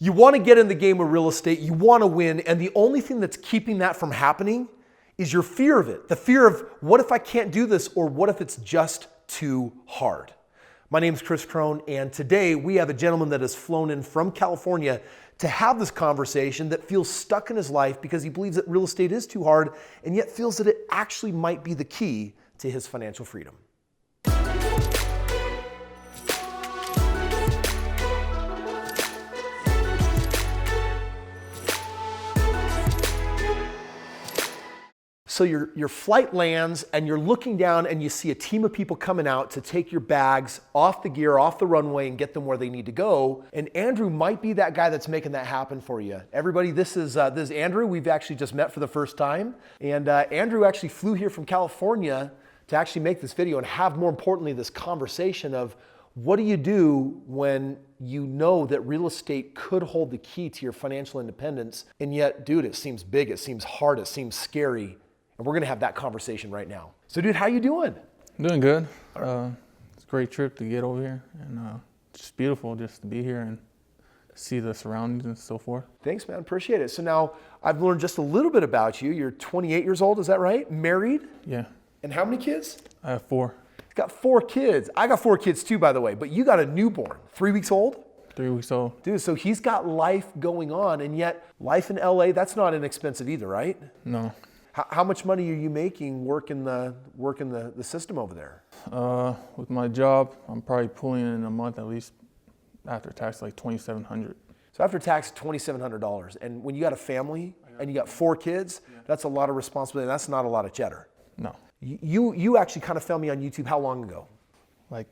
You want to get in the game of real estate, you want to win, and the only thing that's keeping that from happening is your fear of it. The fear of, what if I can't do this, or what if it's just too hard? My name is Kris Krohn, and today we have a gentleman that has flown in from California to have this conversation that feels stuck in his life because he believes that real estate is too hard, and yet feels that it actually might be the key to his financial freedom. So your flight lands and you're looking down and you see a team of people coming out to take your bags off the gear, off the runway, and get them where they need to go. And Andrew might be that guy that's making that happen for you. Everybody, this is Andrew. We've actually just met for the first time. And Andrew actually flew here from California to actually make this video and have, more importantly, this conversation of what do you do when you know that real estate could hold the key to your financial independence, and yet, dude, it seems big, it seems hard, it seems scary. And we're gonna have that conversation right now. So dude, how you doing? I'm doing good. It's a great trip to get over here, and just beautiful just to be here and see the surroundings and so forth. Thanks, man, appreciate it. So now I've learned just a little bit about you. You're 28 years old, is that right? Married? Yeah. And how many kids? I have 4. He's got 4 kids. I got 4 kids too, by the way, but you got a newborn, 3 weeks old? 3 weeks old. Dude, so he's got life going on, and yet life in LA, that's not inexpensive either, right? No. How much money are you making working the system over there? With my job, I'm probably pulling in a month at least after tax like $2,700. So after tax, $2,700. And when you got a family and you got 4 kids, that's a lot of responsibility. That's not a lot of cheddar. No. You actually kind of found me on YouTube how long ago? Like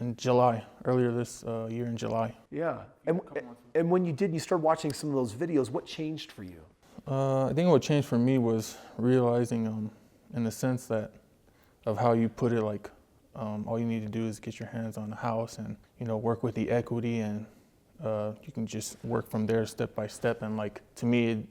in July, earlier this year in July. Yeah. And when you did, you started watching some of those videos, what changed for you? I think what changed for me was realizing, in the sense that of how you put it, like all you need to do is get your hands on the house and work with the equity, and you can just work from there step by step. And like to me,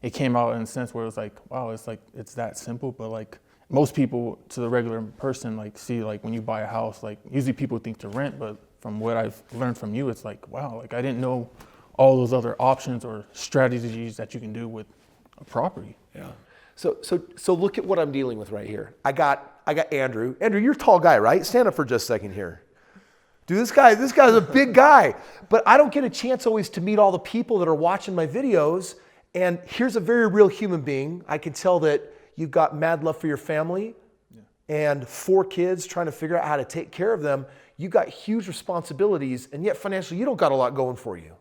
it came out in a sense where it was like, wow, it's that simple. But like most people, to the regular person, like see like when you buy a house, like usually people think to rent, but from what I've learned from you, it's like, wow, like I didn't know all those other options or strategies that you can do with a property. Yeah. So look at what I'm dealing with right here. I got Andrew. Andrew, you're a tall guy, right? Stand up for just a second here. Dude, this guy's a big guy, but I don't get a chance always to meet all the people that are watching my videos. And here's a very real human being. I can tell that you've got mad love for your family, and 4 kids, trying to figure out how to take care of them. You've got huge responsibilities, and yet financially you don't got a lot going for you.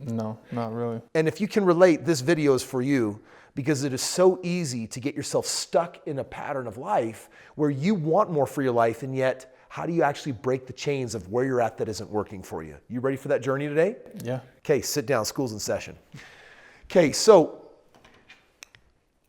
No, not really. And if you can relate, this video is for you, because it is so easy to get yourself stuck in a pattern of life where you want more for your life, and yet how do you actually break the chains of where you're at that isn't working for you? You ready for that journey today? Yeah. Okay, sit down, school's in session. Okay, so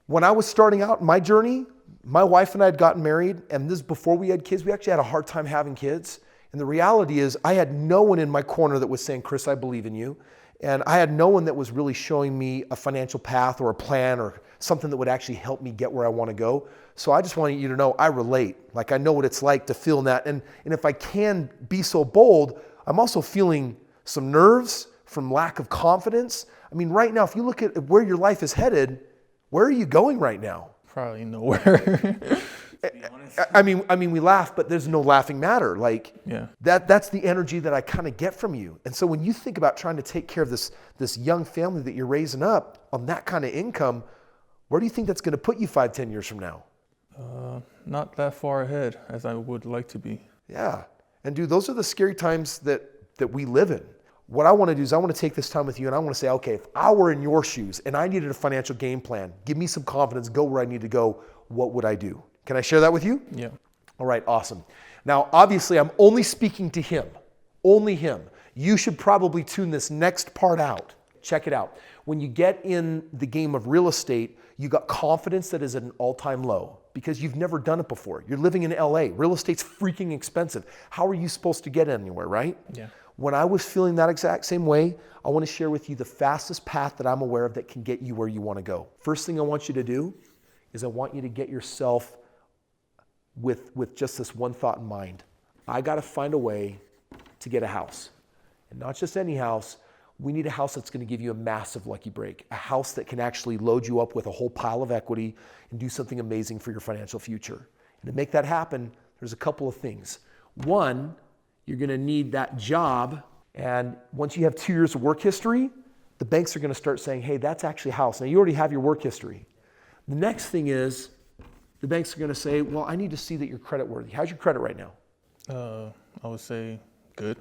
when I was starting out my journey, my wife and I had gotten married, and this is before we had kids. We actually had a hard time having kids. And the reality is I had no one in my corner that was saying, Kris, I believe in you. And I had no one that was really showing me a financial path or a plan or something that would actually help me get where I want to go. So I just want you to know I relate. Like I know what it's like to feel that. And if I can be so bold, I'm also feeling some nerves from lack of confidence. I mean, right now, if you look at where your life is headed, where are you going right now? Probably nowhere. I mean, we laugh, but there's no laughing matter. Like that's the energy that I kind of get from you. And so when you think about trying to take care of this young family that you're raising up on that kind of income, where do you think that's going to put you 5-10 years from now? Not that far ahead as I would like to be. Yeah. And dude, those are the scary times that we live in. What I want to do is I want to take this time with you, and I want to say, okay, if I were in your shoes and I needed a financial game plan, give me some confidence, go where I need to go, what would I do? Can I share that with you? Yeah. All right, awesome. Now, obviously, I'm only speaking to him, only him. You should probably tune this next part out. Check it out. When you get in the game of real estate, you got confidence that is at an all-time low because you've never done it before. You're living in LA. Real estate's freaking expensive. How are you supposed to get anywhere, right? Yeah. When I was feeling that exact same way, I want to share with you the fastest path that I'm aware of that can get you where you want to go. First thing I want you to do is I want you to get yourself with just this one thought in mind. I got to find a way to get a house. And not just any house. We need a house that's going to give you a massive lucky break, a house that can actually load you up with a whole pile of equity and do something amazing for your financial future. And to make that happen, there's a couple of things. One, you're going to need that job. And once you have 2 years of work history, the banks are going to start saying, hey, that's actually a house. Now, you already have your work history. The next thing is the banks are going to say, well, I need to see that you're creditworthy. How's your credit right now? I would say good.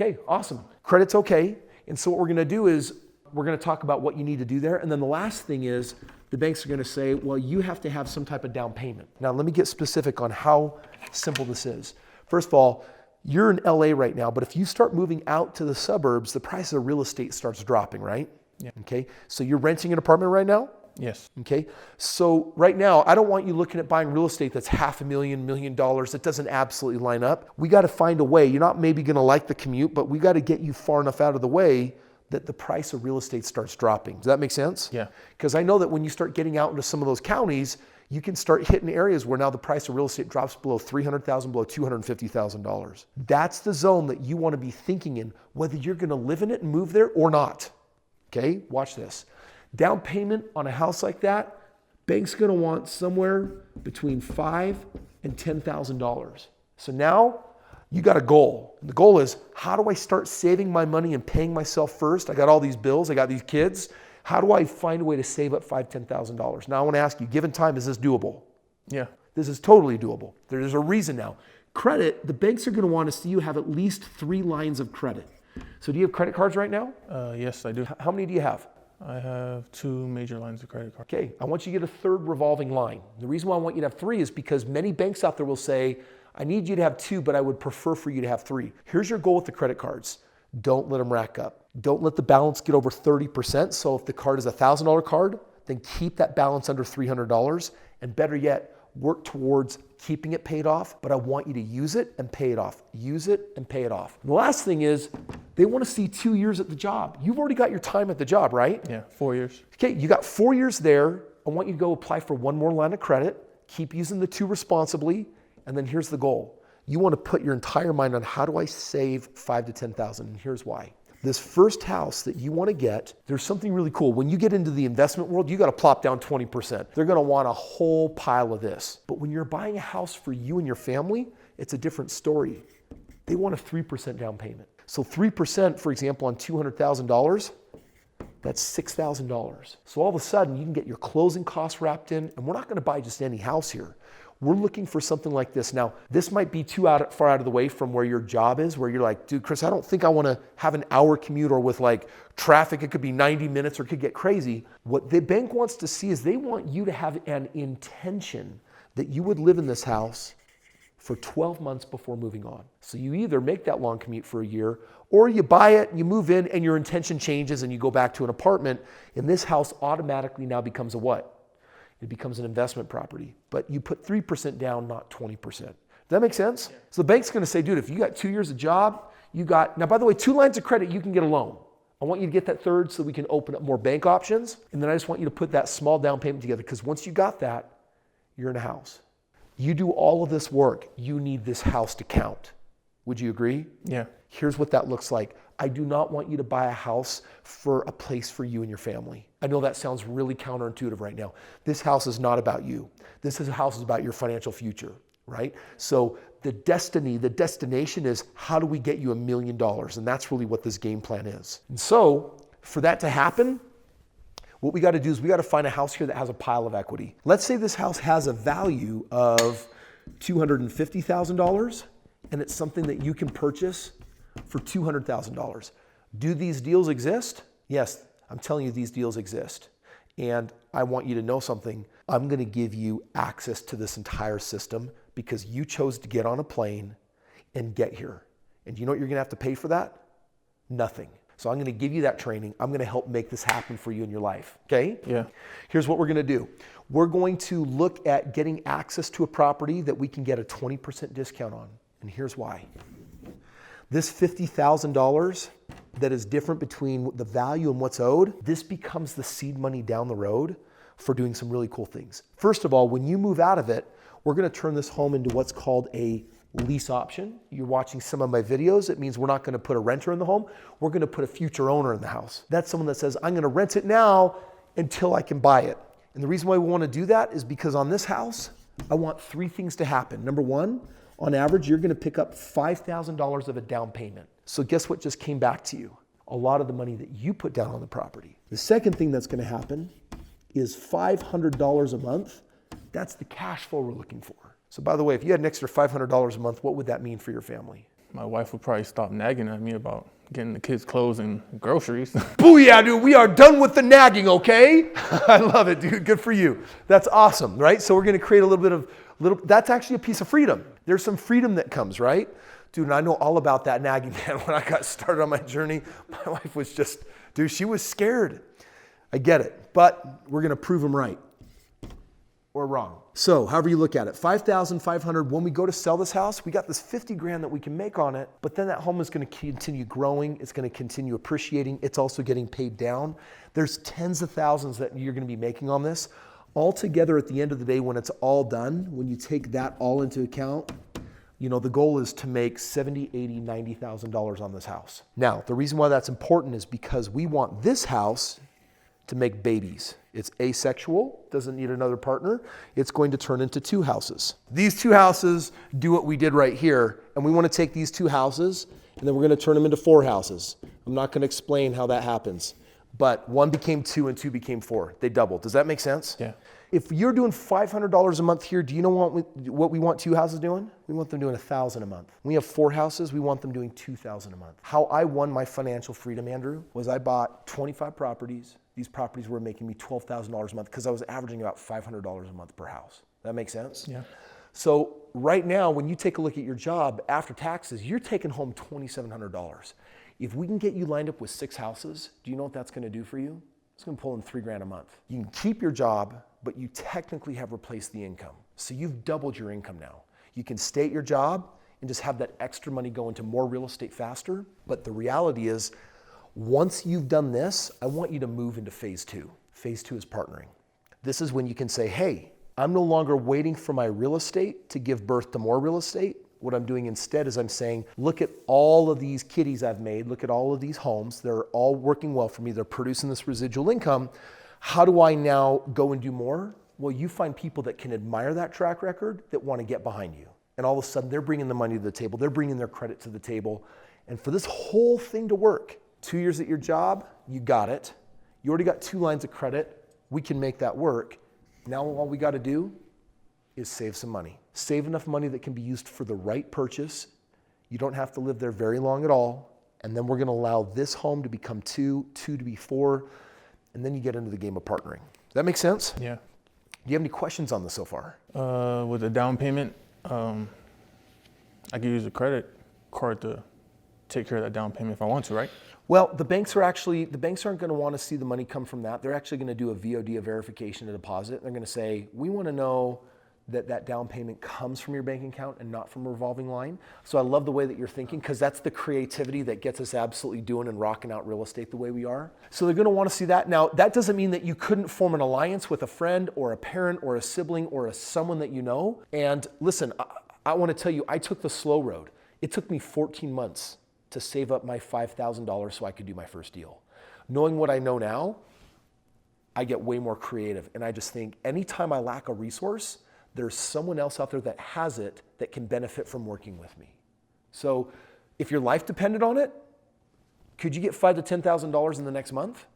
Okay, awesome. Credit's okay. And so what we're going to do is we're going to talk about what you need to do there. And then the last thing is the banks are going to say, well, you have to have some type of down payment. Now, let me get specific on how simple this is. First of all, you're in LA right now, but if you start moving out to the suburbs, the price of real estate starts dropping, right? Yeah. Okay. So you're renting an apartment right now? Yes. Okay. So right now, I don't want you looking at buying real estate that's $500,000, $1 million. That doesn't absolutely line up. We got to find a way. You're not maybe going to like the commute, but we got to get you far enough out of the way that the price of real estate starts dropping. Does that make sense? Yeah. Because I know that when you start getting out into some of those counties, you can start hitting areas where now the price of real estate drops below $300,000, below $250,000. That's the zone that you want to be thinking in, whether you're going to live in it and move there or not. Okay, watch this. Down payment on a house like that, bank's going to want somewhere between $5,000 and $10,000. So now you got a goal. And the goal is, how do I start saving my money and paying myself first? I got all these bills, I got these kids. How do I find a way to save up $5,000, $10,000? Now I want to ask you, given time, is this doable? Yeah. This is totally doable. There's a reason now. Credit, the banks are going to want to see you have at least 3 lines of credit. So do you have credit cards right now? Yes, I do. How many do you have? I have 2 major lines of credit card. Okay, I want you to get a 3rd revolving line. The reason why I want you to have 3 is because many banks out there will say, I need you to have 2, but I would prefer for you to have 3. Here's your goal with the credit cards. Don't let them rack up. Don't let the balance get over 30%. So if the card is a $1,000 card, then keep that balance under $300. And better yet, work towards keeping it paid off, but I want you to use it and pay it off. Use it and pay it off. And the last thing is, they want to see 2 years at the job. You've already got your time at the job, right? Yeah, 4 years. Okay, you got 4 years there. I want you to go apply for 1 more line of credit. Keep using the 2 responsibly. And then here's the goal. You want to put your entire mind on, how do I save $5,000 to $10,000? And here's why. This first house that you want to get, there's something really cool. When you get into the investment world, you got to plop down 20%. They're going to want a whole pile of this. But when you're buying a house for you and your family, it's a different story. They want a 3% down payment. So 3%, for example, on $200,000, that's $6,000. So all of a sudden, you can get your closing costs wrapped in, and we're not going to buy just any house here. We're looking for something like this. Now, this might be far out of the way from where your job is, where you're like, dude, Kris, I don't think I want to have an hour commute, or with like traffic, it could be 90 minutes or it could get crazy. What the bank wants to see is they want you to have an intention that you would live in this house for 12 months before moving on. So you either make that long commute for a year, or you buy it, you move in, and your intention changes and you go back to an apartment, and this house automatically now becomes a what? It becomes an investment property. But you put 3% down, not 20%. Does that make sense? Yeah. So the bank's going to say, dude, if you got 2 years of job, now by the way, 2 lines of credit, you can get a loan. I want you to get that 3rd so we can open up more bank options. And then I just want you to put that small down payment together, because once you got that, you're in a house. You do all of this work, you need this house to count. Would you agree? Yeah. Here's what that looks like. I do not want you to buy a house for a place for you and your family. I know that sounds really counterintuitive right now. This house is not about you. This house is about your financial future, right? So the destination is, how do we get you $1 million? And that's really what this game plan is. And so for that to happen, what we got to do is we got to find a house here that has a pile of equity. Let's say this house has a value of $250,000, and it's something that you can purchase for $200,000. Do these deals exist? Yes, I'm telling you, these deals exist. And I want you to know something. I'm going to give you access to this entire system because you chose to get on a plane and get here. And you know what you're going to have to pay for that? Nothing. So I'm going to give you that training. I'm going to help make this happen for you in your life. Okay? Yeah. Here's what we're going to do. We're going to look at getting access to a property that we can get a 20% discount on. And here's why. This $50,000 that is different between the value and what's owed, this becomes the seed money down the road for doing some really cool things. First of all, when you move out of it, we're going to turn this home into what's called a Lease option. You're watching some of my videos. It means we're not going to put a renter in the home. We're going to put a future owner in the house. That's someone that says, I'm going to rent it now until I can buy it. And the reason why we want to do that is because on this house, I want 3 things to happen. Number 1, on average, you're going to pick up $5,000 of a down payment. So guess what just came back to you? A lot of the money that you put down on the property. The second thing that's going to happen is $500 a month. That's the cash flow we're looking for. So by the way, if you had an extra $500 a month, what would that mean for your family? My wife would probably stop nagging at me about getting the kids clothes and groceries. Booyah, dude, we are done with the nagging, okay? I love it, dude, good for you. That's awesome, right? So we're gonna create a little bit of, that's actually a piece of freedom. There's some freedom that comes, right? Dude, and I know all about that nagging, man. When I got started on my journey, my wife was just, dude, she was scared. I get it, but we're gonna prove them right or wrong. So however you look at it, $5,500, when we go to sell this house, we got this 50 grand that we can make on it, but then that home is gonna continue growing, it's gonna continue appreciating, it's also getting paid down. There's tens of thousands that you're gonna be making on this. Altogether at the end of the day, when it's all done, when you take that all into account, you know, the goal is to make $70,000, $80,000, $90,000 on this house. Now, the reason why that's important is because we want this house to make babies. It's asexual, doesn't need another partner. It's going to turn into 2 houses. These 2 houses do what we did right here, and we want to take these 2 houses and then we're going to turn them into 4 houses. I'm not going to explain how that happens, but 1 became 2 and 2 became 4. They doubled. Does that make sense? Yeah. If you're doing $500 a month here, do you know what we want 2 houses doing? We want them doing $1,000 a month. When we have 4 houses, we want them doing $2,000 a month. How I won my financial freedom, Andrew, was I bought 25 properties. These properties were making me $12,000 a month because I was averaging about $500 a month per house. That makes sense? Yeah. So right now, when you take a look at your job after taxes, you're taking home $2,700. If we can get you lined up with 6 houses, do you know what that's going to do for you? It's going to pull in $3 grand a month. You can keep your job, but you technically have replaced the income. So you've doubled your income now. You can stay at your job and just have that extra money go into more real estate faster. But the reality is, once you've done this, I want you to move into phase 2. Phase 2 is partnering. This is when you can say, hey, I'm no longer waiting for my real estate to give birth to more real estate. What I'm doing instead is I'm saying, look at all of these kitties I've made. Look at all of these homes. They're all working well for me. They're producing this residual income. How do I now go and do more? Well, you find people that can admire that track record that want to get behind you. And all of a sudden, they're bringing the money to the table. They're bringing their credit to the table. And for this whole thing to work, 2 years at your job, you got it. You already got 2 lines of credit. We can make that work. Now all we got to do is save some money. Save enough money that can be used for the right purchase. You don't have to live there very long at all. And then we're going to allow this home to become 2, 2 to be 4, and then you get into the game of partnering. Does that make sense? Yeah. Do you have any questions on this so far? With a down payment, I could use a credit card to take care of that down payment if I want to, right? Well, the banks aren't going to want to see the money come from that. They're actually going to do a VOD, a verification of deposit. They're going to say, we want to know that down payment comes from your bank account and not from a revolving line. So I love the way that you're thinking, because that's the creativity that gets us absolutely doing and rocking out real estate the way we are. So they're going to want to see that. Now, that doesn't mean that you couldn't form an alliance with a friend or a parent or a sibling or someone that you know. And listen, I want to tell you, I took the slow road. It took me 14 months to save up my $5,000 so I could do my first deal. Knowing what I know now, I get way more creative. And I just think anytime I lack a resource, there's someone else out there that has it that can benefit from working with me. So if your life depended on it, could you get $5,000 to $10,000 in the next month?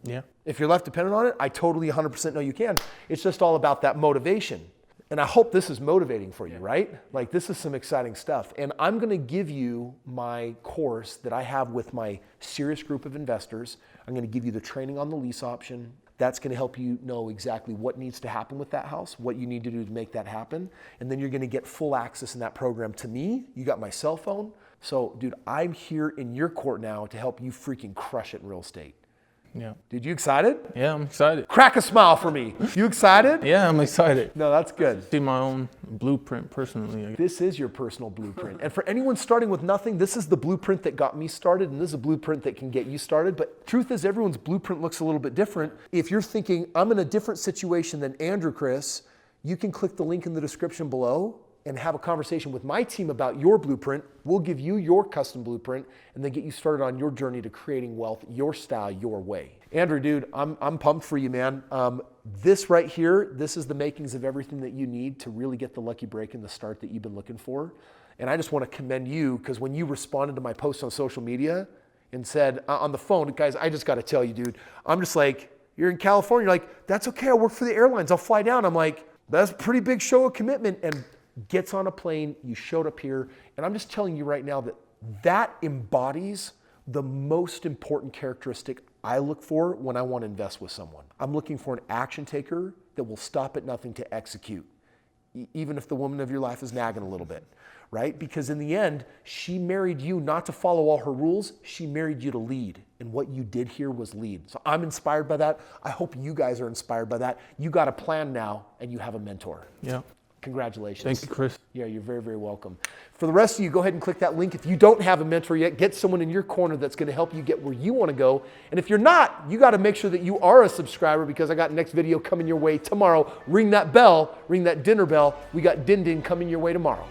Yeah. If your life depended on it, I totally 100% know you can. It's just all about that motivation. And I hope this is motivating for you, right? Like, this is some exciting stuff. And I'm going to give you my course that I have with my serious group of investors. I'm going to give you the training on the lease option. That's going to help you know exactly what needs to happen with that house, what you need to do to make that happen. And then you're going to get full access in that program to me. You got my cell phone. So, dude, I'm here in your court now to help you freaking crush it in real estate. Yeah. Dude, you excited? Yeah, I'm excited. Crack a smile for me. You excited? Yeah, I'm excited. No, that's good. See my own blueprint personally. This is your personal blueprint. And for anyone starting with nothing, this is the blueprint that got me started, and this is a blueprint that can get you started. But truth is, everyone's blueprint looks a little bit different. If you're thinking, I'm in a different situation than Andrew, Kris, you can click the link in the description below. and have a conversation with my team about your blueprint. We'll give you your custom blueprint and then get you started on your journey to creating wealth, your style, your way. Andrew, dude, I'm pumped for you, man. This right here, this is the makings of everything that you need to really get the lucky break and the start that you've been looking for. And I just want to commend you, because when you responded to my post on social media and said on the phone, guys, I just got to tell you, dude, I'm just like, you're in California. You're like, that's okay. I work for the airlines. I'll fly down. I'm like, that's a pretty big show of commitment. And gets on a plane, you showed up here, and I'm just telling you right now that that embodies the most important characteristic I look for when I want to invest with someone. I'm looking for an action taker that will stop at nothing to execute, even if the woman of your life is nagging a little bit, right? Because in the end, she married you not to follow all her rules, she married you to lead. And what you did here was lead. So I'm inspired by that. I hope you guys are inspired by that. You got a plan now, and you have a mentor. Yeah. Congratulations. Thank you, Kris. Yeah, you're very, very welcome. For the rest of you, go ahead and click that link. If you don't have a mentor yet, get someone in your corner that's going to help you get where you want to go. And if you're not, you got to make sure that you are a subscriber, because I got next video coming your way tomorrow. Ring that bell, ring that dinner bell. We got Din Din coming your way tomorrow.